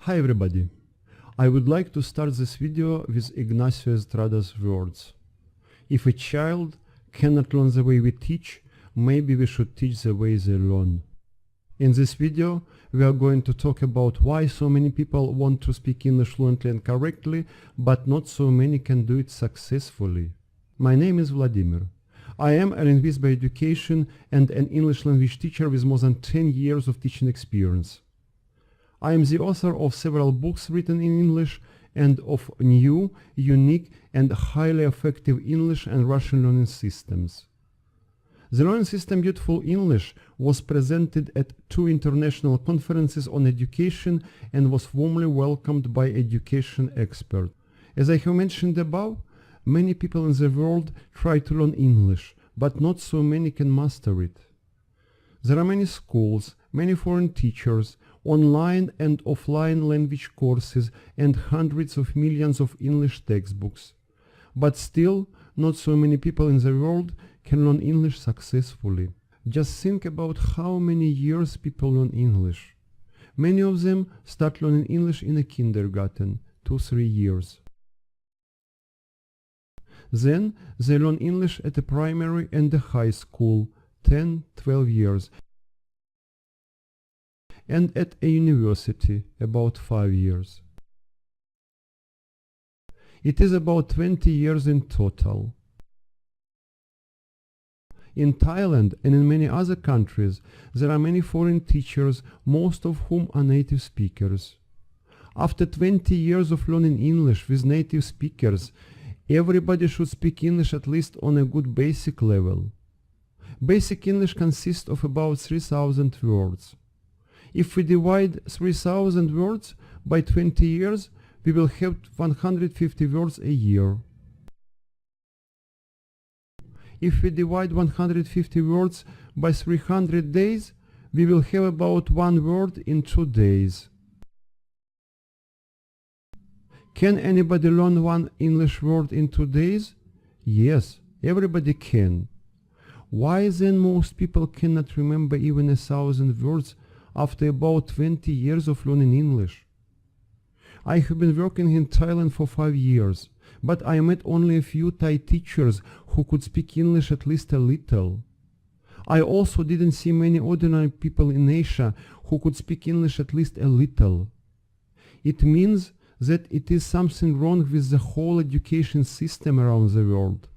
Hi everybody. I would like to start this video with Ignacio Estrada's words. If a child cannot learn the way we teach, maybe we should teach the way they learn. In this video, we are going to talk about why so many people want to speak English fluently and correctly, but not so many can do it successfully. My name is Vladimir. I am a linguist by education and an English language teacher with more than 10 years of teaching experience. I am the author of several books written in English and of new, unique and highly effective English and Russian learning systems. The learning system Beautiful English was presented at 2 international conferences on education and was warmly welcomed by education experts. As I have mentioned above, many people in the world try to learn English, but not so many can master it. There are many schools, many foreign teachers, online and offline language courses and hundreds of millions of English textbooks. But still, not so many people in the world can learn English successfully. Just think about how many years people learn English. Many of them start learning English in a kindergarten, 2-3 years. Then they learn English at a primary and a high school, 10-12 years. And at a university, about 5 years. It is about 20 years in total. In Thailand and in many other countries, there are many foreign teachers, most of whom are native speakers. After 20 years of learning English with native speakers, everybody should speak English at least on a good basic level. Basic English consists of about 3,000 words. If we divide 3,000 words by 20 years, we will have 150 words a year. If we divide 150 words by 300 days, we will have about 1 word in 2 days. Can anybody learn 1 English word in 2 days? Yes, everybody can. Why then most people cannot remember even 1,000 words after about 20 years of learning English? I have been working in Thailand for 5 years, but I met only a few Thai teachers who could speak English at least a little. I also didn't see many ordinary people in Asia who could speak English at least a little. It means that it is something wrong with the whole education system around the world.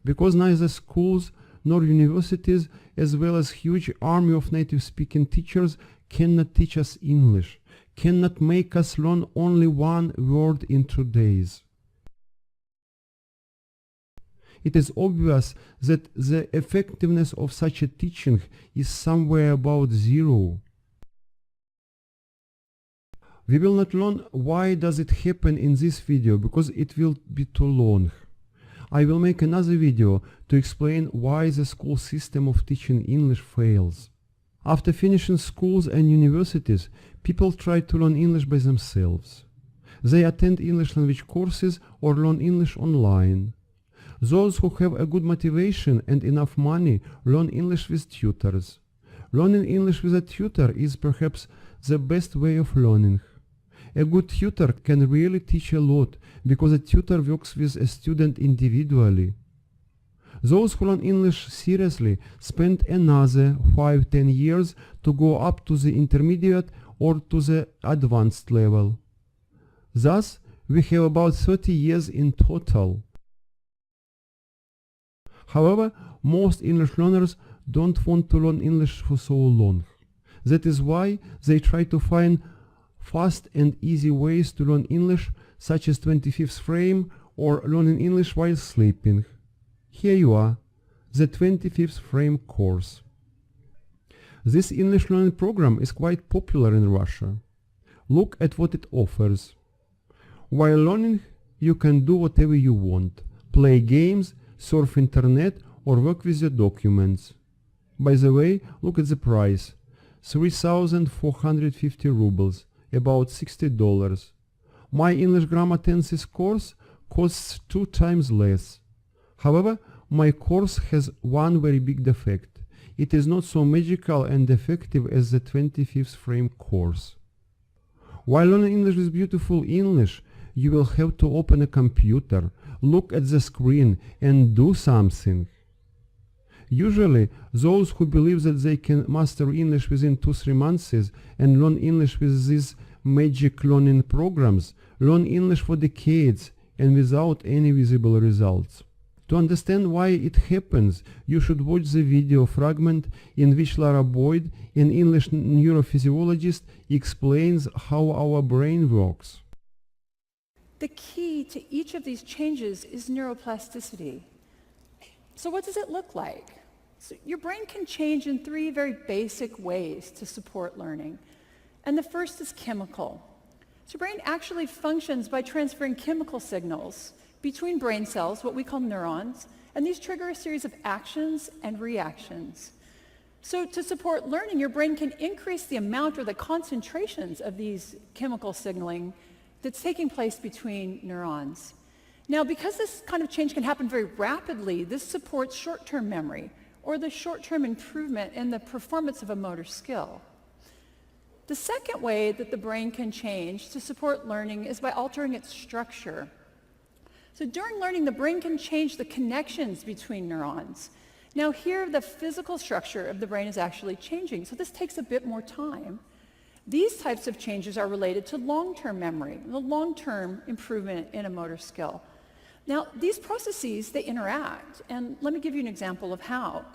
Because neither schools nor universities, as well as huge army of native speaking teachers, cannot teach us English, cannot make us learn only 1 word in 2 days. It is obvious that the effectiveness of such a teaching is somewhere about 0. We will not learn why does it happen in this video, because it will be too long. I will make another video to explain why the school system of teaching English fails. After finishing schools and universities, people try to learn English by themselves. They attend English language courses or learn English online. Those who have a good motivation and enough money learn English with tutors. Learning English with a tutor is perhaps the best way of learning. A good tutor can really teach a lot, because a tutor works with a student individually. Those who learn English seriously spend another 5-10 years to go up to the intermediate or to the advanced level. Thus, we have about 30 years in total. However, most English learners don't want to learn English for so long. That is why they try to find fast and easy ways to learn English, such as 25th frame or learning English while sleeping. Here you are, the 25th frame course. This English learning program is quite popular in Russia. Look at what it offers. While learning, you can do whatever you want. Play games, surf internet or work with your documents. By the way, look at the price. 3,450 rubles. About $60. My English Grammar Tenses course costs 2 times less. However, my course has one very big defect. It is not so magical and effective as the 25th frame course. While learning English with beautiful English, you will have to open a computer, look at the screen and do something. Usually, those who believe that they can master English within 2-3 months and learn English with these magic learning programs learn English for decades and without any visible results. To understand why it happens, you should watch the video fragment in which Lara Boyd, an English neurophysiologist, explains how our brain works. The key to each of these changes is neuroplasticity. So what does it look like? So your brain can change in 3 very basic ways to support learning. And the first is chemical. So your brain actually functions by transferring chemical signals between brain cells, what we call neurons, and these trigger a series of actions and reactions. So to support learning, your brain can increase the amount or the concentrations of these chemical signaling that's taking place between neurons. Now, because this kind of change can happen very rapidly, this supports short-term memory, or the short-term improvement in the performance of a motor skill. The second way that the brain can change to support learning is by altering its structure. So during learning, the brain can change the connections between neurons. Now here, the physical structure of the brain is actually changing, so this takes a bit more time. These types of changes are related to long-term memory, the long-term improvement in a motor skill. Now, these processes, they interact, and let me give you an example of how.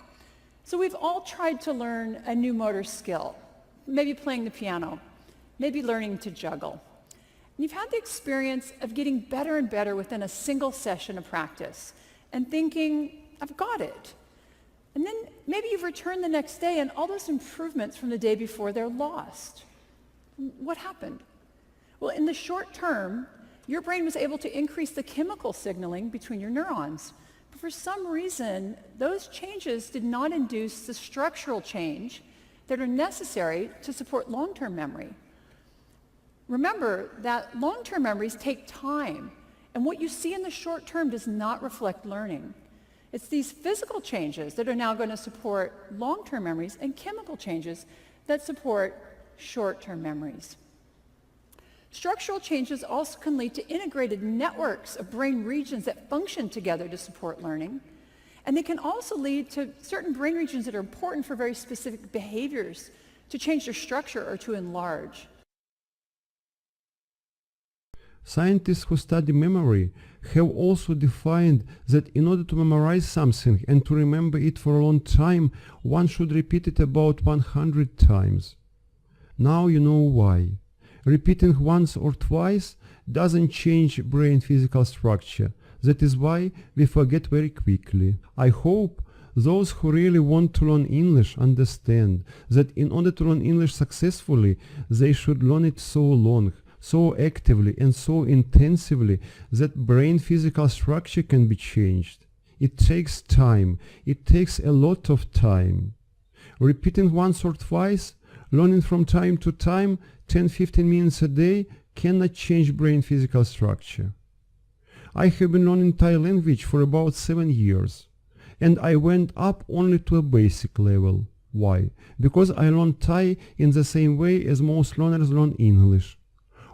So we've all tried to learn a new motor skill, maybe playing the piano, maybe learning to juggle. And you've had the experience of getting better and better within a single session of practice and thinking, I've got it. And then maybe you've returned the next day and all those improvements from the day before, they're lost. What happened? Well, in the short term, your brain was able to increase the chemical signaling between your neurons. But for some reason, those changes did not induce the structural change that are necessary to support long-term memory. Remember that long-term memories take time, and what you see in the short term does not reflect learning. It's these physical changes that are now going to support long-term memories and chemical changes that support short-term memories. Structural changes also can lead to integrated networks of brain regions that function together to support learning. And they can also lead to certain brain regions that are important for very specific behaviors to change their structure or to enlarge. Scientists who study memory have also defined that in order to memorize something and to remember it for a long time, one should repeat it about 100 times. Now you know why. Repeating once or twice doesn't change brain physical structure. That is why we forget very quickly. I hope those who really want to learn English understand that in order to learn English successfully, they should learn it so long, so actively and so intensively that brain physical structure can be changed. It takes time. It takes a lot of time. Repeating once or twice, learning from time to time, 10-15 minutes a day, cannot change brain physical structure. I have been learning Thai language for about 7 years, and I went up only to a basic level. Why? Because I learned Thai in the same way as most learners learn English.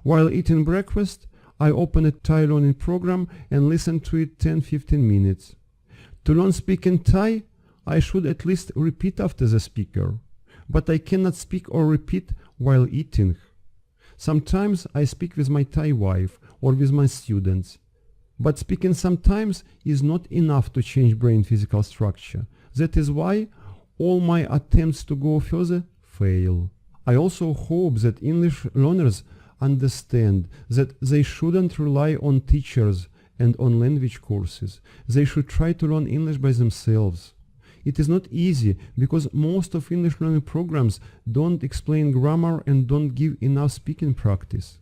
While eating breakfast, I open a Thai learning program and listen to it 10-15 minutes. To learn speaking Thai, I should at least repeat after the speaker, but I cannot speak or repeat while eating. Sometimes I speak with my Thai wife or with my students. But speaking sometimes is not enough to change brain physical structure. That is why all my attempts to go further fail. I also hope that English learners understand that they shouldn't rely on teachers and on language courses. They should try to learn English by themselves. It is not easy because most of English learning programs don't explain grammar and don't give enough speaking practice.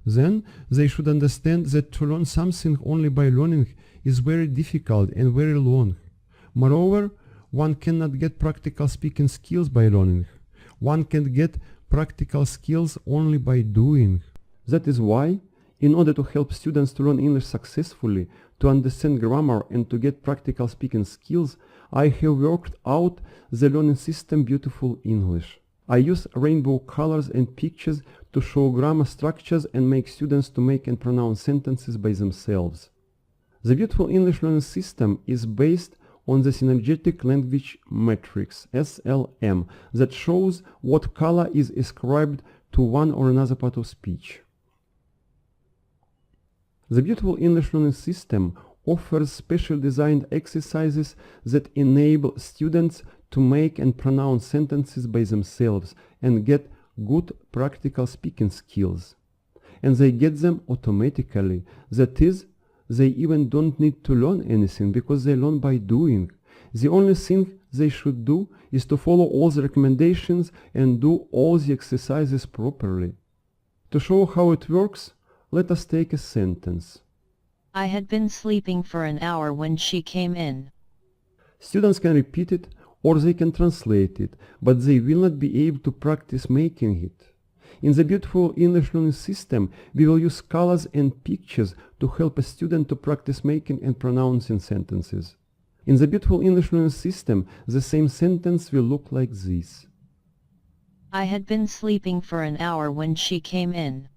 Then they should understand that to learn something only by learning is very difficult and very long. Moreover, one cannot get practical speaking skills by learning. One can get practical skills only by doing. That is why, in order to help students to learn English successfully, to understand grammar and to get practical speaking skills, I have worked out the learning system Beautiful English. I use rainbow colors and pictures to show grammar structures and make students to make and pronounce sentences by themselves. The Beautiful English Learning System is based on the Synergetic Language Matrix, SLM, that shows what color is ascribed to one or another part of speech. The Beautiful English Learning System offers special designed exercises that enable students to make and pronounce sentences by themselves and get good practical speaking skills. And they get them automatically. That is, they even don't need to learn anything because they learn by doing. The only thing they should do is to follow all the recommendations and do all the exercises properly. To show how it works, let us take a sentence. I had been sleeping for an hour when she came in. Students can repeat it or they can translate it, but they will not be able to practice making it. In the Beautiful English Learning System, we will use colors and pictures to help a student to practice making and pronouncing sentences. In the Beautiful English Learning System, the same sentence will look like this. I had been sleeping for an hour when she came in.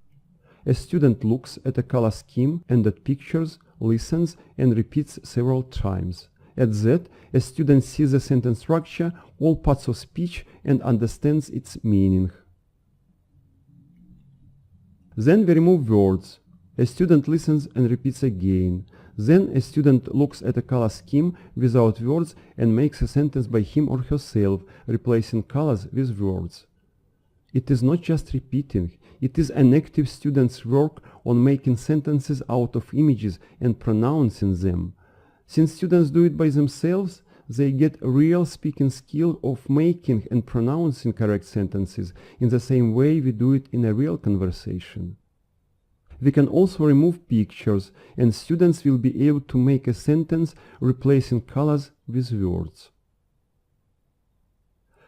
A student looks at a color scheme and at pictures, listens and repeats several times. At that, a student sees the sentence structure, all parts of speech and understands its meaning. Then we remove words. A student listens and repeats again. Then a student looks at a color scheme without words and makes a sentence by him or herself, replacing colors with words. It is not just repeating, it is an active student's work on making sentences out of images and pronouncing them. Since students do it by themselves, they get a real speaking skill of making and pronouncing correct sentences in the same way we do it in a real conversation. We can also remove pictures, and students will be able to make a sentence replacing colors with words.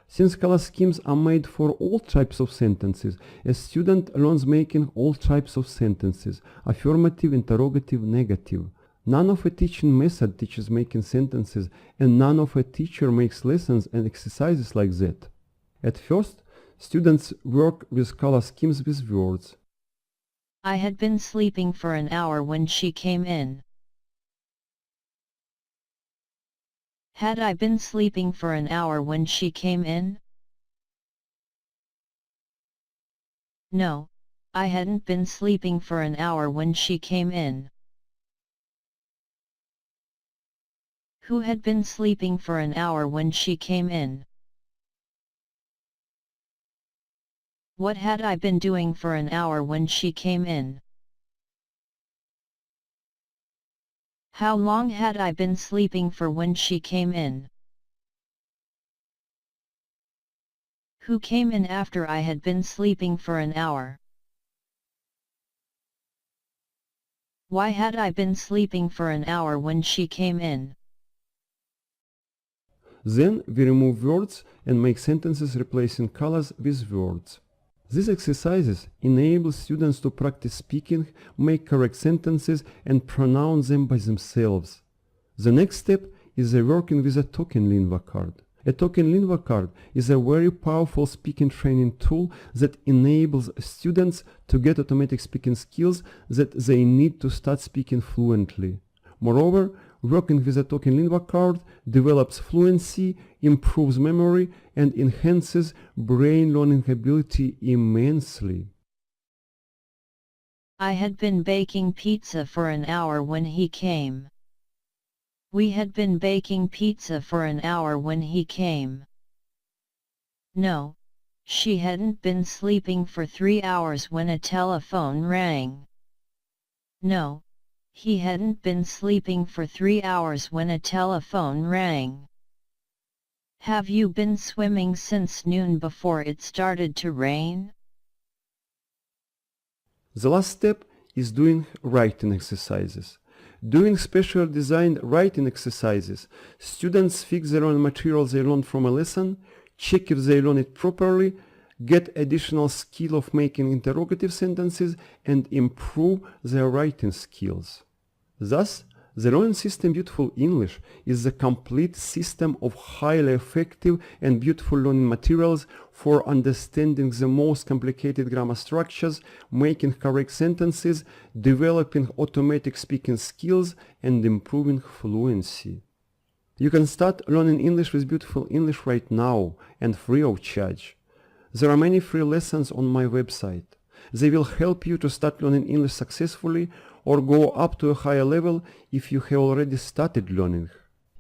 Since color schemes are made for all types of sentences, a student learns making all types of sentences: affirmative, interrogative, negative. None of a teaching method teaches making sentences, and none of a teacher makes lessons and exercises like that. At first, students work with color schemes with words. I had been sleeping for an hour when she came in. Had I been sleeping for an hour when she came in? No, I hadn't been sleeping for an hour when she came in. Who had been sleeping for an hour when she came in? What had I been doing for an hour when she came in? How long had I been sleeping for when she came in? Who came in after I had been sleeping for an hour? Why had I been sleeping for an hour when she came in? Then we remove words and make sentences replacing colors with words. These exercises enable students to practice speaking, make correct sentences and pronounce them by themselves. The next step is working with a token lingua card. A token lingua card is a very powerful speaking training tool that enables students to get automatic speaking skills that they need to start speaking fluently. Moreover, working with a token lingua card develops fluency, improves memory, and enhances brain learning ability immensely. I had been baking pizza for an hour when he came. We had been baking pizza for an hour when he came. No, she hadn't been sleeping for 3 hours when a telephone rang. No, he hadn't been sleeping for 3 hours when a telephone rang. Have you been swimming since noon before it started to rain? The last step is doing writing exercises. Doing special designed writing exercises, students fix their own material they learned from a lesson, check if they learn it properly, get additional skill of making interrogative sentences, and improve their writing skills. Thus, The learning system Beautiful English is the complete system of highly effective and beautiful learning materials for understanding the most complicated grammar structures, making correct sentences, developing automatic speaking skills, and improving fluency. You can start learning English with Beautiful English right now and free of charge. There are many free lessons on my website. They will help you to start learning English successfully or go up to a higher level if you have already started learning.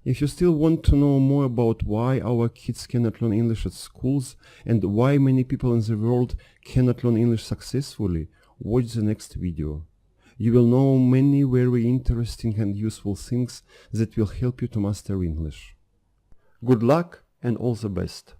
If you still want to know more about why our kids cannot learn English at schools and why many people in the world cannot learn English successfully, watch the next video. You will know many very interesting and useful things that will help you to master English. Good luck and all the best.